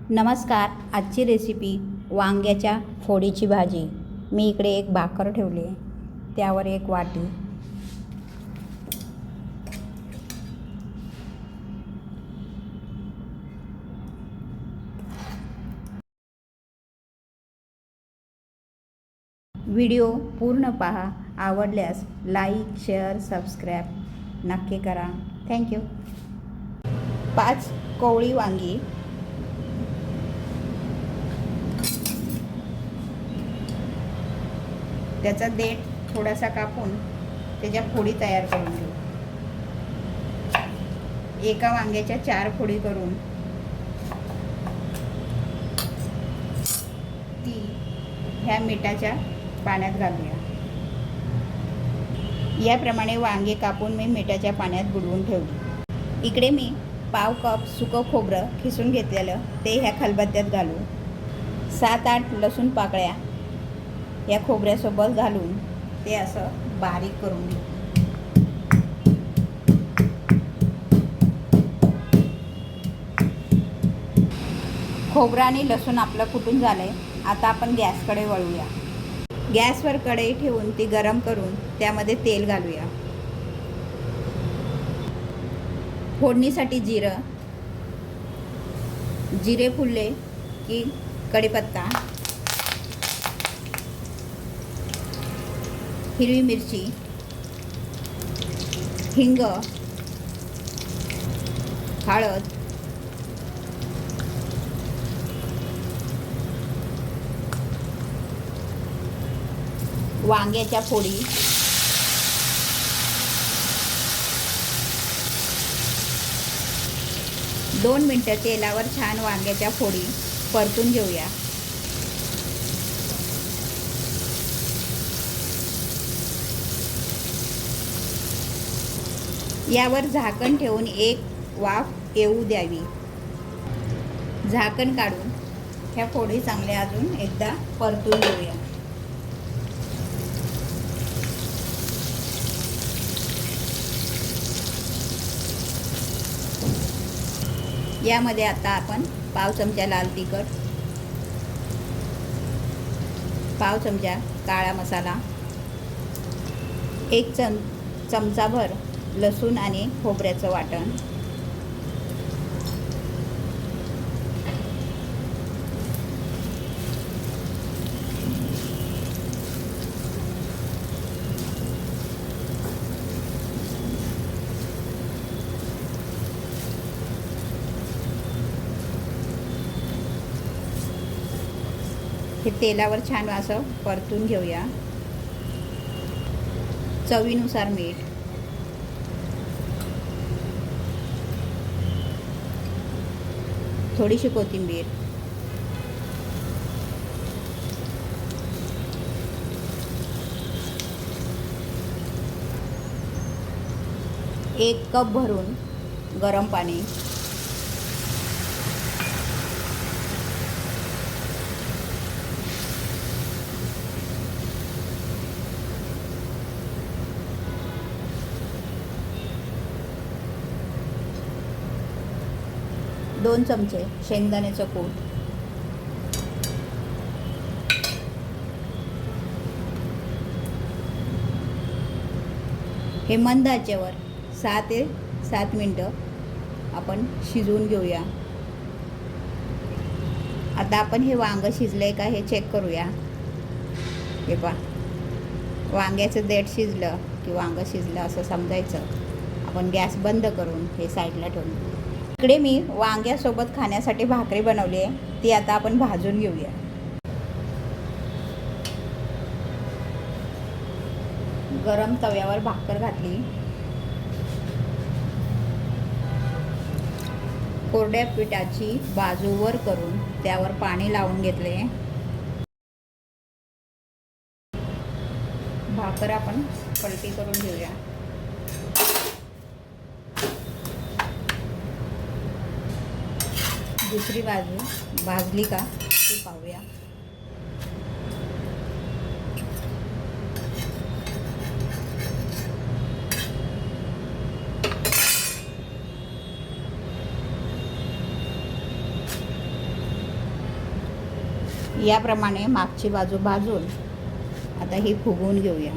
नमस्कार. आजची रेसिपी वांग्याच्या फोडीची भाजी. मी इकडे एक भाकर ठेवली आहे, त्यावर एक वाटी. व्हिडिओ पूर्ण पहा. आवडल्यास लाईक, शेअर, सबस्क्राईब नक्की करा. थँक्यू. 5 कोवळी वांगी, त्याचा देठ थोडासा कापून त्याच्या फोडी तयार करून घेऊ. एका वांग्याच्या 4 फोडी करून ती ह्या मिठाच्या पाण्यात घालूया. याप्रमाणे वांगे कापून मी मिठाच्या पाण्यात बुडवून ठेवली. इकडे मी पाव कप सुकं खोबरं खिसून घेतलेलं ते ह्या खलबत्त्यात घालू. 7-8 लसूण पाकळ्या या खोबऱ्यासोबत घालून ते असं बारीक करून घेऊ. खोबरं आणि लसूण आपलं कुटून झालंय. आता आपण गॅसकडे वळूया. गॅसवर कढई ठेवून ती गरम करून त्यामध्ये तेल घालूया. फोडणीसाठी जिरे फुलले की कढीपत्ता, हिरवी मिरची, हिंग, हळद, वांग्याच्या फोडी, दोन मिनटं तेलावर छान वांग्याच्या फोडी परतून घेऊया. यावर झाकण ठेवून एक वाफ येऊ द्यावी. झाकण काढून ह्या फोडी चांगल्या अजून एकदा परतून घेऊया. यामध्ये आता आपण पाव चमचा लाल तिखट, पाव चमचा काळा मसाला, एक चमचाभर लसूण आणि खोबऱ्याचं वाटण, हे तेलावर छान असं परतून घेऊया. चवीनुसार मीठ, थोडीशी कोथिंबीर, एक कप भरून गरम पाणी, दोन चमचे शेंगदाण्याचं कूट, हे मंद आचेवर 6 ते 7 मिनटं आपण शिजवून घेऊया. आता आपण हे वांग शिजलंय का हे चेक करूया. हे पहा, वांग्याचं देठ शिजलं की वांग शिजलं असं समजायचं. आपण गॅस बंद करून हे साईडला ठेवून. इकडे मी वांग्यासोबत खाण्यासाठी भाकरी बनवली आहे, ती आता आपण भाजून घेऊया. गरम तव्यावर भाकर घातली. कोरड्या पिठाची बाजू वर करून त्यावर पाणी लावून घेतले. भाकर आपण पलटी करून घेऊया. दुसरी बाजू भाजली का ती पाहूया. याप्रमाणे मागची बाजू भाजून आता ही फुगवून घेऊया.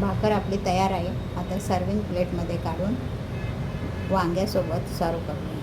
भाकर आपली तयार आहे. आता सर्विंग प्लेटमध्ये काढून वांग्यासोबत सर्व करूया.